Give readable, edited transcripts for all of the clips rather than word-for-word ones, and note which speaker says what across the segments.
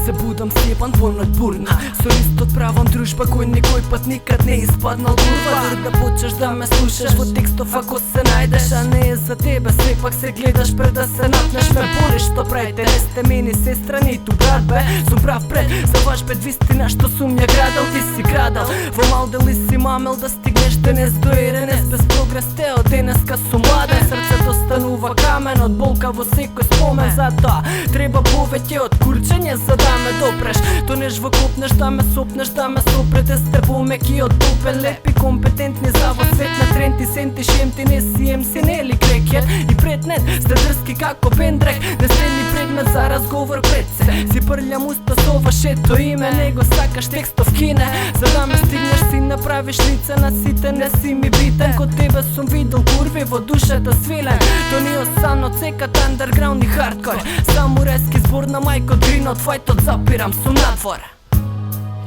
Speaker 1: се будам сјебан во ноќ бурна. Со истот правам дружба кој никој пат никад не испаднал курва. Дури да почнеш да ме слушаш во текстов ако се најдеш, а не е за тебе, сепак се гледаш пред да се напнеш. Ме болиш што правите, не сте мени сестра ниту брат бе. Сум прав пред за ваш бед вистина што сум ја градал, ти си градал. Во мал дали си мамел да стигнеш денес до Иренес. Без прогрес тео денеска сум младен, срцето станува камен од болка во секој спомен. Затоа треба повеќе од курчење за да ме допреш. Тонеш во копнеш да ме сопнеш, да ме сопрете. Сте помеки од топен, лепи, компетентни за во свет на тренти, сенти, шемти, не си емси, нели крекер. И преднет сте дрски како пендрек, не сте ни предмет за разговор пред се. Си прлјам уста со вашето име, него сакаш текстов кине. За да ме стигнеш си направиш лице на сите, не си ми битен. Ко тебе сум видел курви во душата свилен. То ни осан од секат андерграунд и хардкор. Самурески збор на мајко дрин од фајтот запирам сум надвор.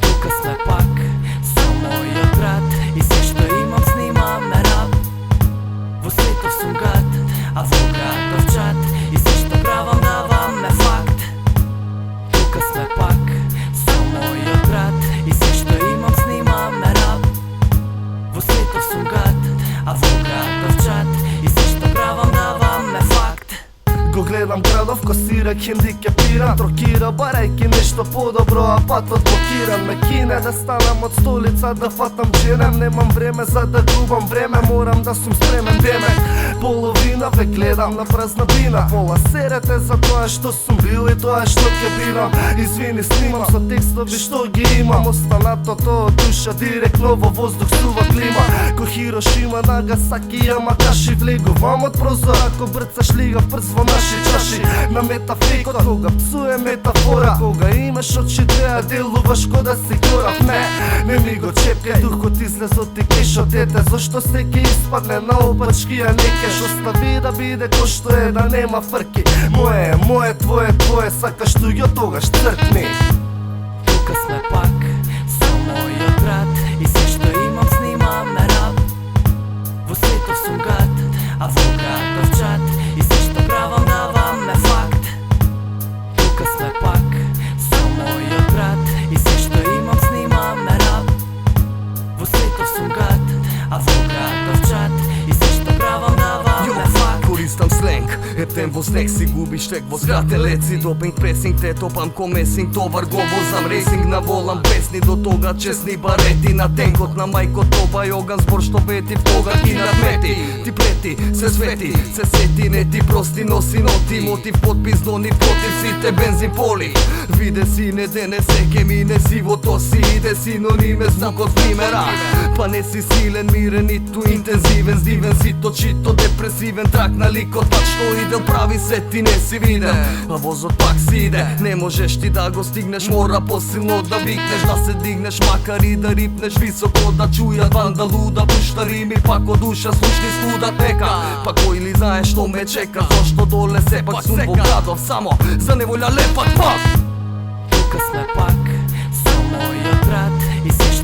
Speaker 1: Тука сме пак со мојот брат и се што имам снимам ме рап. Во светов сум гад, а во градов чат и се што правам давам ме факт. Тука сме пак со мојот брат и се што имам снимам ме рап. Во светов сум гад, а во градов чат и се што правам давам ме факт.
Speaker 2: Го гледам градов, косира, хендикепиран, трокира, барајки нешто подобро, а патот блокиран ме кине. Да станам од столица, да фатам дженем, немам време за да губам време, морам да сум спремен демек. Половина ве гледам на празна бина, пола серете за тоа што сум бил и тоа што ќе бирам. Извини, снимам со текстови што ги имам, останатото од душа директно во воздух сува клима. Ко Хирошима, Нагасаки, Ямакаши, влегувам од прозор ако брцаш лига прз во наши чаши. На метафикот, кога псуе метафора, кога имаш очи теа делуваш ко да си корав. Не ми го чепкај, духот излез од ти кешот, дете, зашто се ке испадне на опачки, а не кеш. Остави да биде ко што е, да нема фрки. Моje е моje, твое е твое, сакаш туѓо тогаш цркни.
Speaker 1: Тука сме пак со мојот брат и се што имам снимам ме рап. Во светов сум гад, а во градов чат и се што правам давам ме факт. Тука сме пак со мојот брат и се што имам снимам ме рап. Во светов сум гад, а во градов чат и се што правам давам ме факт.
Speaker 3: Користам сленг, ептен во снег си губиш тек во згрателеци. Допинг пресинг, те топам ко месинг, товар го возам рейсинг на волам песни. До тога чесни барети на тенкот на мајкот, тоба и оган збор што бети в кога ти надмети. Ти плети, се свети, се сети, не ти прости, носи ноти. Мотив подпис, но ни против сите бензин поли. Виде си, не дене се ке мине сивото си, иде синониме звукот примера. Па не си силен, мирен, ниту интензивен, здивен си точито депресивен трак на ликот, пак што идел прави се ти не си виден, а возот пак си иде. Не можеш ти да го стигнеш, мора посилно да викнеш, да се дигнеш, макар и да рипнеш високо, да чујат ванда луда, пушта рими, пак од душа слушни студат нека. Па кој ли знаеш што ме чека, зашто доле сепак сум во градов, само за неволја лепат пак.
Speaker 1: Тука сме пак со мојот брат и се